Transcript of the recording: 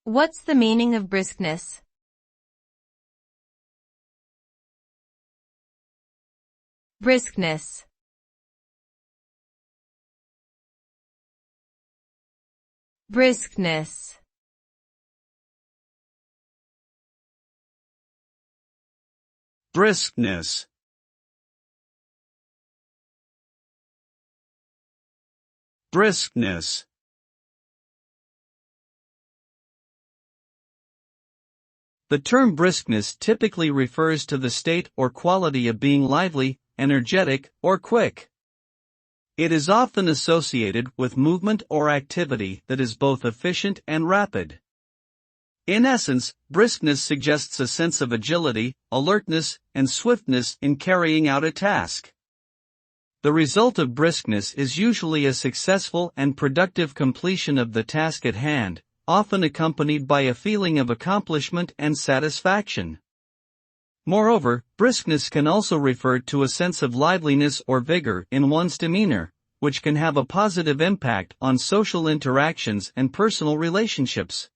What's the meaning of briskness? Briskness. Briskness. Briskness. Briskness. The term briskness typically refers to the state or quality of being lively, energetic, or quick. It is often associated with movement or activity that is both efficient and rapid. In essence, briskness suggests a sense of agility, alertness, and swiftness in carrying out a task. The result of briskness is usually a successful and productive completion of the task at hand, often accompanied by a feeling of accomplishment and satisfaction. Moreover, briskness can also refer to a sense of liveliness or vigor in one's demeanor, which can have a positive impact on social interactions and personal relationships.